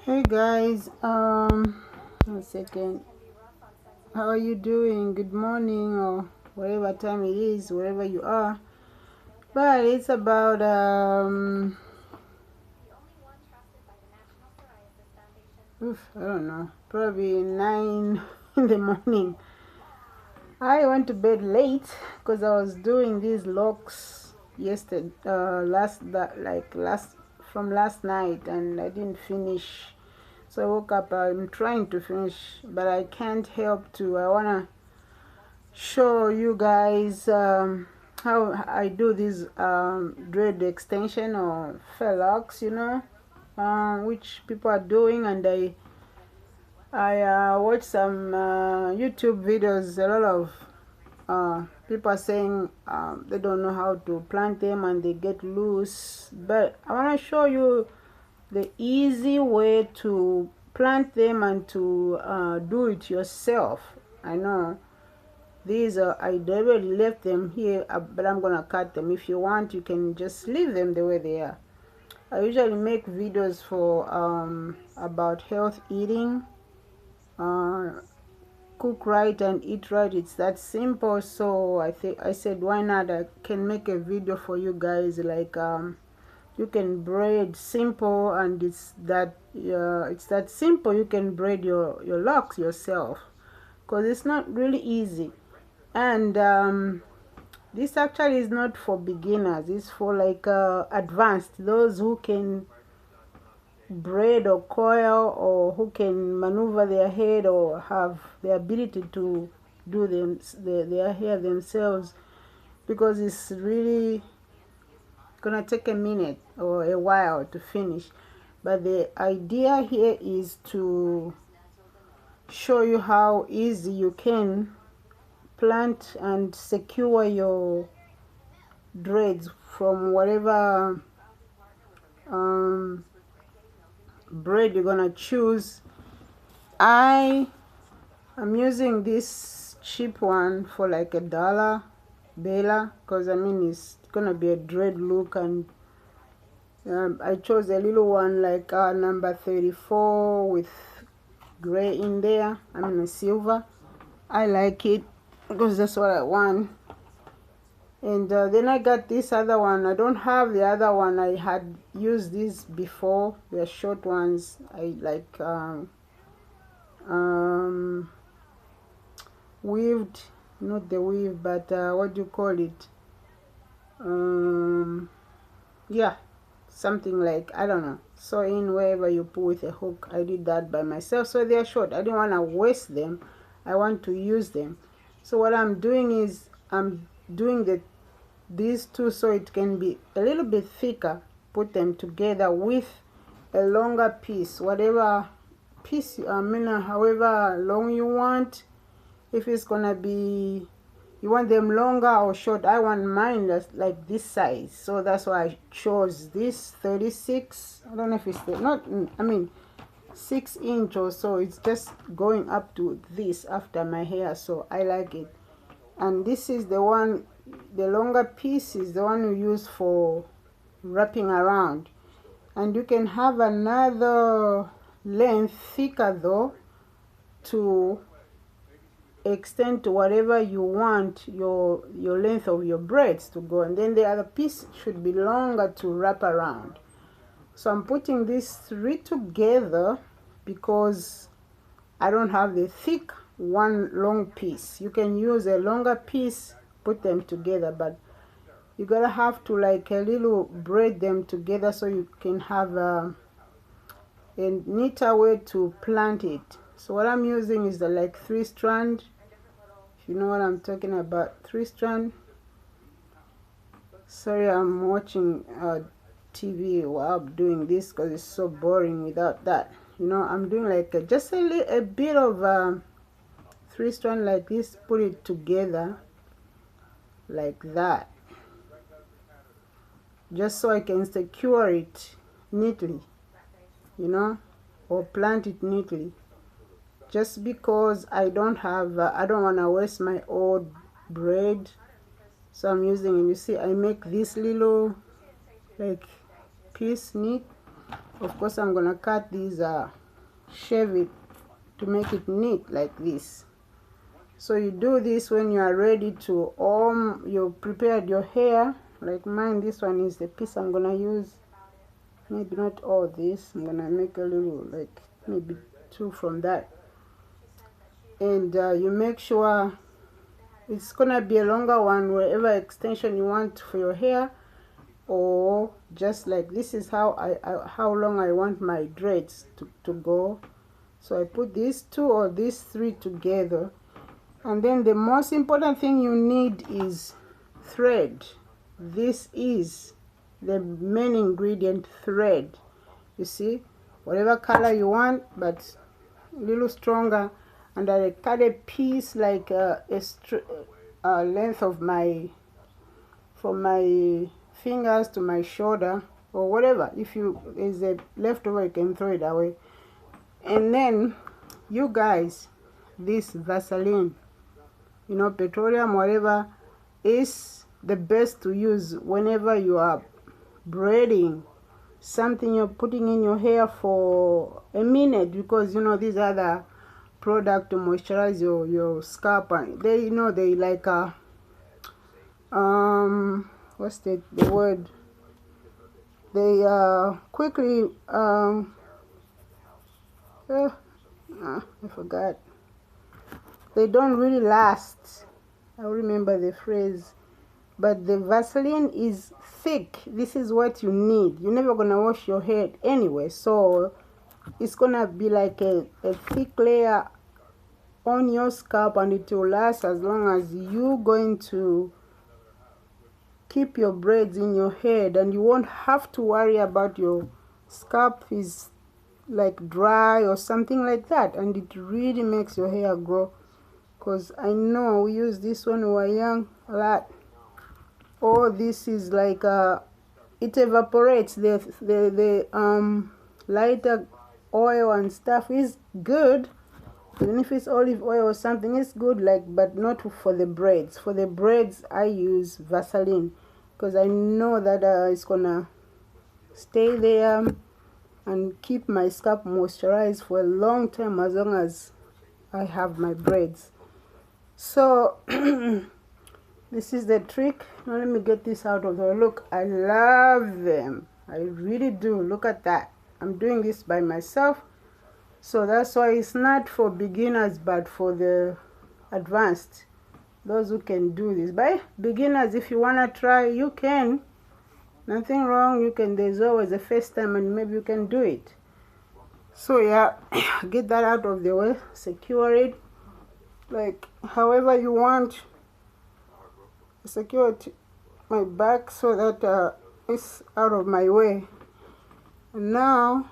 Hey guys, 1 second. How are you doing? Good morning, or whatever time it is, wherever you are. But it's about I don't know, probably 9 in the morning. I went to bed late because I was doing these locks yesterday, from last night, and I didn't finish. So I woke up. I'm trying to finish, but I can't help to. I wanna show you guys how I do this dread extension or locks, which people are doing, and I watched some YouTube videos. A lot of people are saying they don't know how to plant them and they get loose, but I want to show you the easy way to plant them and to do it yourself. I know these are, I deliberately left them here, but I'm gonna cut them. If you want, you can just leave them the way they are. I usually make videos for about health eating, uh, cook right and eat right. It's that simple. So I said, why not? I can make a video for you guys. Like you can braid simple, and it's that simple. You can braid your locks yourself, because it's not really easy. And this actually is not for beginners. It's for like advanced, those who can braid or coil, or who can maneuver their head or have the ability to do their hair themselves, because it's really gonna take a minute or a while to finish. But the idea here is to show you how easy you can plant and secure your dreads from whatever um, braid you're gonna choose. I am using this cheap one for like $1, Bella, because I mean it's gonna be a dread look, and I chose a little one like number 34 with gray in there. I mean a silver. I like it because that's what I want. And then I got this other one. I don't have the other one. I had used these before. They're short ones. I like weaved, not the weave, but what do you call it? Yeah, something like, I don't know, sew in wherever you put with a hook. I did that by myself. So they're short. I didn't want to waste them. I want to use them. So what I'm doing is I'm doing these two so it can be a little bit thicker. Put them together with a longer piece, whatever piece, however long you want. If it's gonna be, you want them longer or short, I want mine like this size, so that's why I chose this 36. I don't know if it's not, I mean 6 inch or so. It's just going up to this after my hair, so I like it. And this is the one, the longer piece is the one you use for wrapping around. And you can have another length thicker though to extend to whatever you want your length of your braids to go, and then the other piece should be longer to wrap around. So I'm putting these 3 together because I don't have the thick one long piece. You can use a longer piece, put them together, but you gotta have to like a little braid them together so you can have a neater way to plant it. So what I'm using is the like 3-strand. If you know what I'm talking about, 3-strand. Sorry, I'm watching TV while I'm doing this because it's so boring without that. I'm doing like just a bit of 3-strand like this. Put it together like that, just so I can secure it neatly, or plant it neatly. Just because I don't want to waste my old braid, so I'm using it. You see, I make this little like piece neat, Of course, I'm gonna cut these, shave it to make it neat like this. So you do this when you are ready to you prepared your hair. Like mine, this one is the piece I'm gonna use. Maybe not all this. I'm gonna make a little, like maybe 2 from that. And you make sure it's gonna be a longer one, wherever extension you want for your hair, or just like this is how long I want my dreads to go. So I put these 2 or these 3 together. And then the most important thing you need is thread. This is the main ingredient, thread. You see, whatever color you want, but a little stronger. And I cut a piece like a length of from my fingers to my shoulder, or whatever. If there's a leftover, you can throw it away. And then you guys, this Vaseline, you know, petroleum, whatever, is the best to use whenever you are braiding something you're putting in your hair for a minute, because you know these other product to moisturize your scalp, and they, you know, they like what's the word, they quickly I forgot, they don't really last. I remember the phrase. But the Vaseline is thick. This is what you need. You're never gonna wash your hair anyway, so it's gonna be like a thick layer on your scalp, and it will last as long as you're going to keep your braids in your head, and you won't have to worry about your scalp is like dry or something like that. And it really makes your hair grow, because I know we use this when we were young a lot. Oh, this is like it evaporates. The lighter oil and stuff is good, even if it's olive oil or something, it's good, like, but not for the braids. For the braids I use Vaseline, because I know that it's gonna stay there and keep my scalp moisturized for a long time, as long as I have my braids. So this is the trick. Now let me get this out of the way. Look, I love them. I really do. Look at that. I'm doing this by myself. So that's why it's not for beginners, but for the advanced. Those who can do this. By beginners, if you want to try, you can. Nothing wrong. You can. There's always a first time, and maybe you can do it. So yeah, get that out of the way. Secure it. Like however you want. Secure my back so that it's out of my way. And now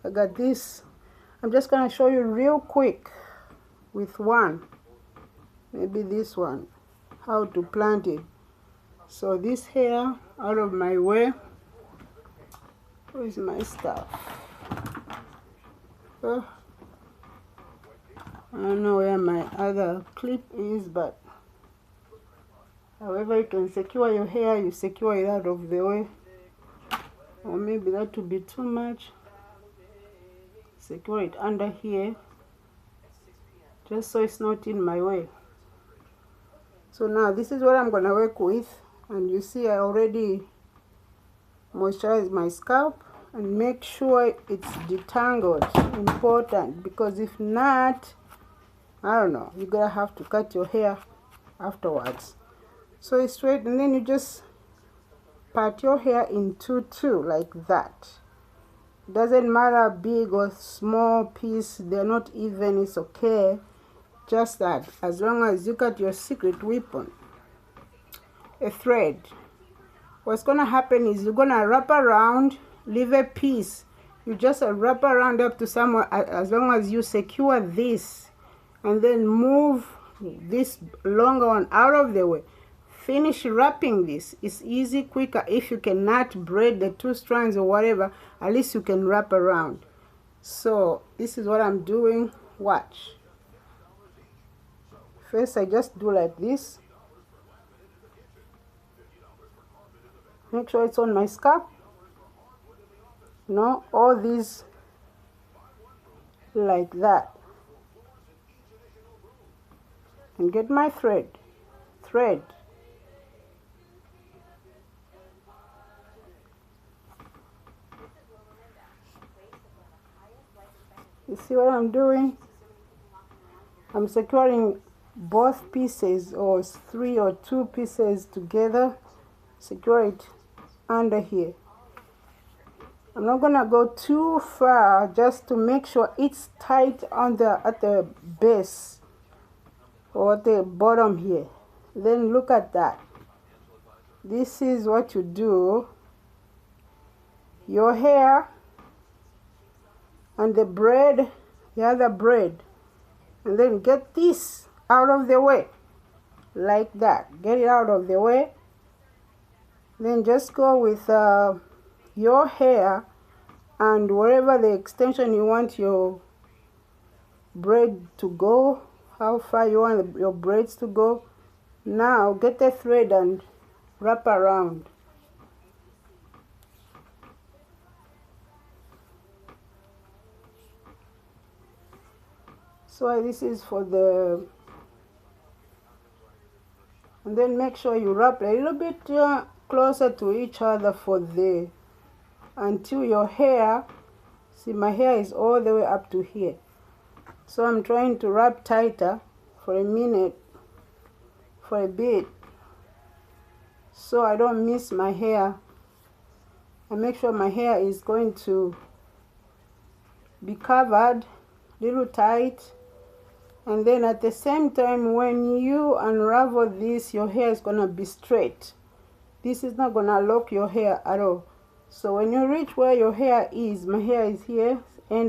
I got this. I'm just gonna show you real quick with one, maybe this one, how to plant it. So this hair out of my way. Where's my stuff? I don't know where my other clip is, but however you can secure your hair, you secure it out of the way. Or maybe that would be too much. Secure it under here, just so it's not in my way. So now this is what I'm gonna work with, and you see I already moisturized my scalp, and make sure it's detangled. Important, because if not, I don't know, you're gonna have to cut your hair afterwards. So it's straight, and then you just part your hair into 2 like that. Doesn't matter big or small piece, they're not even, it's okay. Just that, as long as you got your secret weapon, a thread. What's gonna happen is you're gonna wrap around, leave a piece. You just wrap around up to somewhere, as long as you secure this, and then move this longer one out of the way. Finish wrapping this. It's easy, quicker. If you cannot braid the 2 strands or whatever, at least you can wrap around. So this is what I'm doing. Watch. First I just do like this. Make sure it's on my scalp. No, all these like that. And get my thread. You see what I'm doing? I'm securing both pieces, or 3 or 2 pieces together. Secure it under here. I'm not gonna go too far, just to make sure it's tight at the base or at the bottom here. Then look at that. This is what you do. Your hair and the braid, the other braid, and then get this out of the way, like that. Get it out of the way. Then just go with your hair and wherever the extension you want your braid to go, how far you want your braids to go. Now get the thread and wrap around. So this is for the, and then make sure you wrap a little bit closer to each other for the, until your hair, see my hair is all the way up to here. So I'm trying to wrap tighter for a minute, for a bit, so I don't miss my hair. I make sure my hair is going to be covered, little tight. And then at the same time, when you unravel this, your hair is gonna be straight. This is not gonna lock your hair at all. So when you reach where your hair is, my hair is here, and